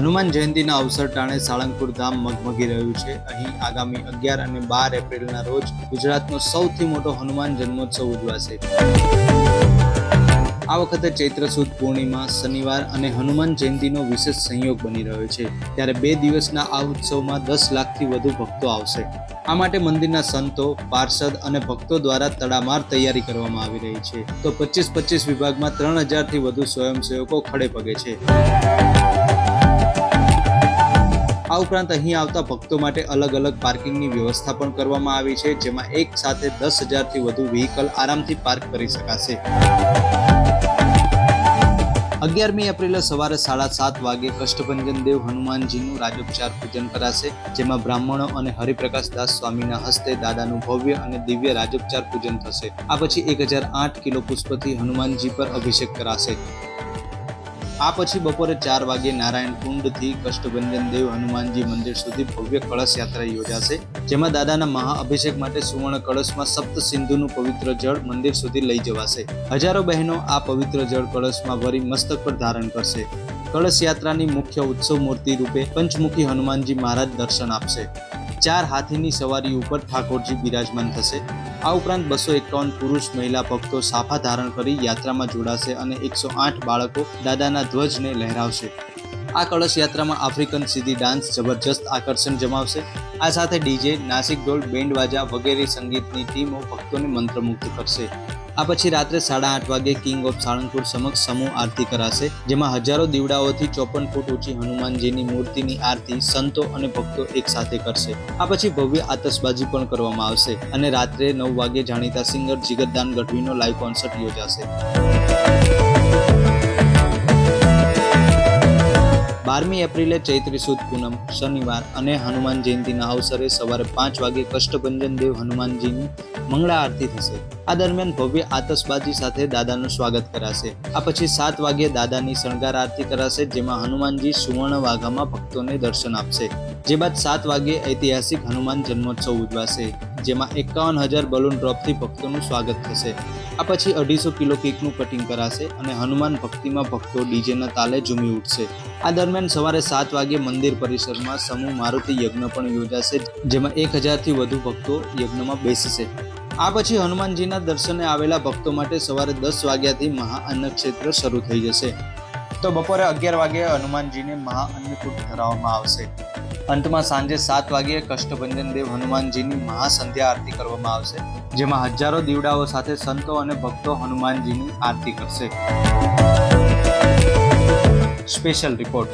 હનુમાન જયંતિના અવસર ટાણે સાળંગપુર ધામ મગમગી રહ્યું છે. અહીં આગામી 11 અને 12 એપ્રિલના રોજ ગુજરાતનો સૌથી મોટો હનુમાન જન્મોત્સવ ઉજવાશે. આ વખતે ચૈત્ર સુદ પૂર્ણિમા, શનિવાર અને હનુમાન જયંતિનો વિશેષ સંયોગ બની રહ્યો છે. ત્યારે 2 દિવસના આ ઉત્સવમાં 10 લાખથી વધુ ભક્તો આવશે. આ માટે મંદિરના સંતો, પાર્ષદ અને ભક્તો દ્વારા તડામાર તૈયારી કરવામાં આવી રહી છે. તો 25 વિભાગમાં 3000થી વધુ સ્વયંસેવકો ખડે પગે છે. આ ઉપરાંત અહીં આવતા ભક્તો માટે અલગ અલગ પાર્કિંગની વ્યવસ્થા પણ કરવામાં આવી છે, જેમાં એક સાથે 10,000થી વધુ વ્હીકલ આરામથી પાર્ક કરી શકાશે. 11મી એપ્રિલે સવારે 7:30 વાગે કષ્ટભંજન દેવ હનુમાનજીનું રાજોપચાર પૂજન કરાશે, જેમાં બ્રાહ્મણો અને હરિપ્રકાશ દાસ સ્વામીના હસ્તે દાદાનું ભવ્ય અને દિવ્ય રાજોપચાર પૂજન થશે. આ પછી 1008 કિલો પુષ્પથી હનુમાનજી પર અભિષેક કરાશે. આ પછી બપોરે 4 વાગે નારાયણ કુંડથી કષ્ટભંજન દેવ હનુમાનજી મંદિર સુધી ભવ્ય કળશ યાત્રા યોજાશે, જેમાં દાદાના મહાઅભિષેક માટે સુવર્ણ કળશમાં સપ્ત સિંધુનું પવિત્ર જળ મંદિર સુધી લઈ જવાશે. હજારો બહેનો આ પવિત્ર જળ કળશમાં ભરી મસ્તક પર ધારણ કરશે. કળશ યાત્રાની મુખ્ય ઉત્સવ મૂર્તિ રૂપે પંચમુખી હનુમાનજી મહારાજ દર્શન આપશે. 4 હાથીની સવારી ઉપર ઠાકોરજી બિરાજમાન થશે. આ ઉપરાંત 251 પુરુષ મહિલા ભક્તો સાફા ધારણ કરી યાત્રામાં જોડાશે અને 108 બાળકો દાદાના ધ્વજને લહેરાવશે. આ કળશ યાત્રામાં આફ્રિકન સીધી ડાન્સ જબરજસ્ત આકર્ષણ જમાવશે. આ સાથે ડીજે, નાસિક ઢોલ, બેન્ડ વાજા વગેરે સંગીતની ટીમો ભક્તોને મંત્રમુગ્ધ કરશે. આ પછી રાત્રે 8:30 વાગે કિંગ ઓફ સાળંગપુર સમક્ષ સમૂહ આરતી કરાશે, જેમાં હજારો દીવડાઓથી 54 ફૂટ ઊંચી હનુમાનજીની મૂર્તિની આરતી સંતો અને ભક્તો એક સાથે કરશે. આ પછી ભવ્ય આતશબાજી પણ કરવામાં આવશે અને રાત્રે 9 વાગે જાણીતા સિંગર જીગરદાન ગઢવીનો લાઈવ કોન્સર્ટ યોજાશે. 12મી એપ્રિલે ચૈત્રી સુદ પૂનમ, શનિવાર અને હનુમાન જયંતિના અવસરે સવારે 5 વાગે કષ્ટભંજન દેવ હનુમાનજીની મંગળા આરતી થશે. આ દરમિયાન ભવ્ય આતશબાજી સાથે દાદાનું સ્વાગત કરાશે. આ પછી 7 વાગે દાદાની શણગાર આરતી કરાશે, જેમાં હનુમાનજી સુવર્ણ વાઘામાં ભક્તોને દર્શન આપશે. જે બાદ 7 વાગે ઐતિહાસિક હનુમાન જન્મોત્સવ ઉજવાશે, જેમાં 51,000 બલૂન ડ્રોપથી ભક્તોનું સ્વાગત થશે. આ પછી 250 કિલો કેકનું કટિંગ કરાશે અને હનુમાન ભક્તિમાં ભક્તો ડીજેના તાલે ઝૂમી ઉઠશે. આ દરમિયાન સવારે 7 વાગે મંદિર પરિસરમાં સમૂહ મારુતિ યજ્ઞ પણ યોજાશે, જેમાં 1000થી વધુ ભક્તો યજ્ઞમાં બેસશે. આ પછી હનુમાનજીના દર્શને આવેલા ભક્તો માટે સવારે 10 વાગ્યાથી મહાઅન્નક્ષેત્ર શરૂ થઈ જશે. તો બપોરે 11 વાગે હનુમાનજીને મહાઅન્નકૂટ ધરાવવામાં આવશે. અંતમાં સાંજે 7 વાગ્યે કષ્ટભંજન દેવ હનુમાનજીની મહાસંધ્યા આરતી કરવામાં આવશે, જેમાં હજારો દીવડાઓ સાથે સંતો અને ભક્તો હનુમાનજીની આરતી કરશે. Special report.